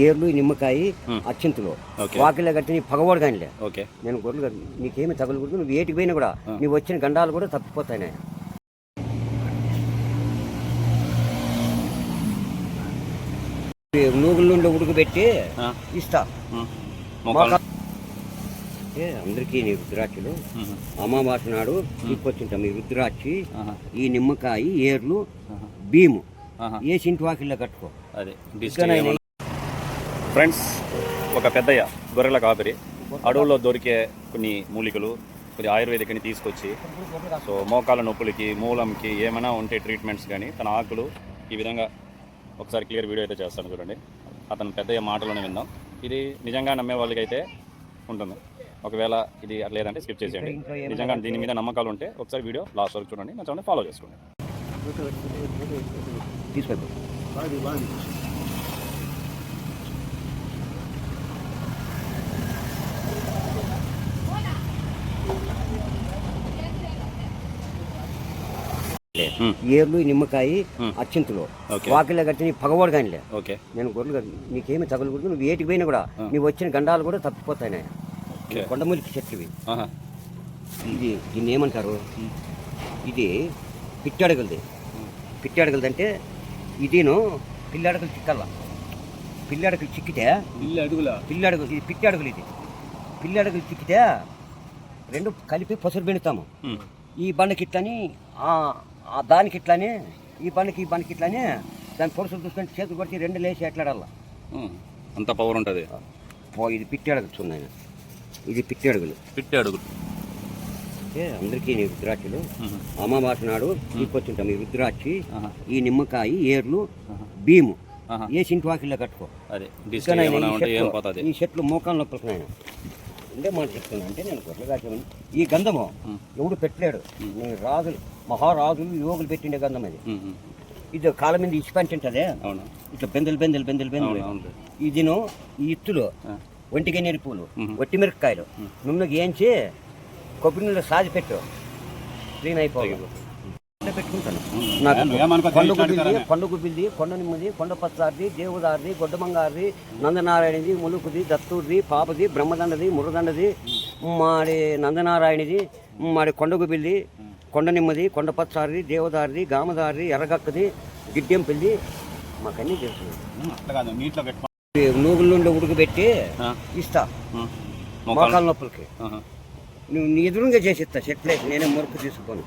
ఏర్లు నిమ్మకాయ అచ్చింతలు వాకిల్లో కట్టి నీ పగవాడు కానీ నేను గొర్రెలు నీకేమి తగలకూడదు. నువ్వు ఏటికి పోయినా కూడా నీవు వచ్చిన గండాలు కూడా తప్పిపోతాయి. నాయన నూగుల నుండి ఉడకబెట్టి ఇస్తా. అందరికీ నీ రుద్రాక్షలు అమావాస నాడు తీసుకొచ్చింటాం. ఈ రుద్రాక్షి, ఈ నిమ్మకాయ, ఏర్లు, భీము వేసి ఇంటి వాకిల్లో కట్టుకో. అదే ఫ్రెండ్స్, ఒక పెద్దయ్య గొర్రెల కాపరి అడవుల్లో దొరికే కొన్ని మూలికలు, కొన్ని ఆయుర్వేదికని తీసుకొచ్చి సో మోకాల నొప్పులకి, మూలంకి ఏమైనా ఉంటే ట్రీట్మెంట్స్ కానీ తన ఆకులు ఈ విధంగా ఒకసారి క్లియర్ వీడియో అయితే చేస్తాను చూడండి. అతను పెద్దయ్య మాటలోనే విందాం. ఇది నిజంగా నమ్మే వాళ్ళకైతే ఉంటుంది, ఒకవేళ ఇది లేదంటే స్కిప్ చేసేయండి. నిజంగా దీని మీద నమ్మకాలు ఉంటే ఒకసారి వీడియో లాస్ట్ వరకు చూడండి, నచ్చండి ఫాలో చేసుకోండి. ఏర్లు నిమ్మకాయ అచ్చింతలు వాకిల్లో కట్టి నీ పగవాడు కానీ నేను గొర్రెలు నీకేమి తగలకూడదు. నువ్వు ఏటికి పోయినా కూడా నీవు వచ్చిన గండాలు కూడా తప్పిపోతాయి. నాయన కొండమూలికి చెట్లు ఇది దీన్ని ఏమంటారు? ఇది పిట్టడుగులది. పిట్టడుగులది అంటే ఇదిను పిల్లడుగులు చిక్కల్లా. పిల్లడుగులు చిక్కితే పిల్లడుగులు ఇది పిట్టడుగులు. ఇది పిల్లడుగులు చిక్కితే రెండు కలిపి పసురు పెడతాము. ఈ బండకి ఇట్లని దానికి ఇట్లని, ఈ బండకి ఇట్లని దాని పొరుసులు చూసుకొని చేతులు కొట్టి రెండు లేచి ఎట్లాడాల. అంత పవర్ ఉంటుంది. ఇది పిట్టడుగులు చూడండి. ఇది పిట్టడుగులు. అందరికీ నీ రుద్రాక్షలు అమావాస నాడు తీసుకొచ్చింటాం. ఈ రుద్రాక్షి, ఈ నిమ్మకాయ, ఏర్లు, భీము వేసి ఇంటి వాకిల్లో కట్టుకో. ఈ చెట్లు మోకాల నొప్పులు నాయన ఉండే మాట చెప్తున్నా. అంటే నేను గొర్రెలు కాచామని ఈ గంధము ఎవడు పెట్టలేడు. నేను రాజులు, మహారాజులు, యోగులు పెట్టిండే గంధం అది. ఇది కాళ్ళ మీద ఇచ్చి పంచుంటదే ఇట్లా బెందులు. ఇదిను ఈ ఇత్తులు, ఒంటిగన్నేరు పూలు, ఒట్టి మిరపకాయలు నున్నకి ఏంచి కొబ్బరి నీళ్ళు సాది పెట్టు, క్లీన్ అయిపోయి పెట్టుకుంటాను. నాకు కొండ గుబ్బిల్ది, కొండ నిమ్మది, కొండ పచ్చారిది, దేవుదారిది, గొడ్డమంగారిది, నందనారాయణది, ములుకుది, దత్తూరిది, పాపది, బ్రహ్మదండది, మురదండది, మాడి నందనారాయణది, మాడి కొండ గుబ్బిల్ది, కొండ నిమ్మది, కొండ పచ్చారిది, దేవదారిది, గామదారిది, ఎర్రగక్కది, గిడ్డెంపిల్ది, మాకన్నీ తెలుసు. నూగుల నుండి ఉడకబెట్టి ఇస్తా. మోకాల నొప్పులకి నువ్వు ఎదురుగా చేసి ఇస్తా. చెట్లే నేనే మురుకు తీసుకుపోను.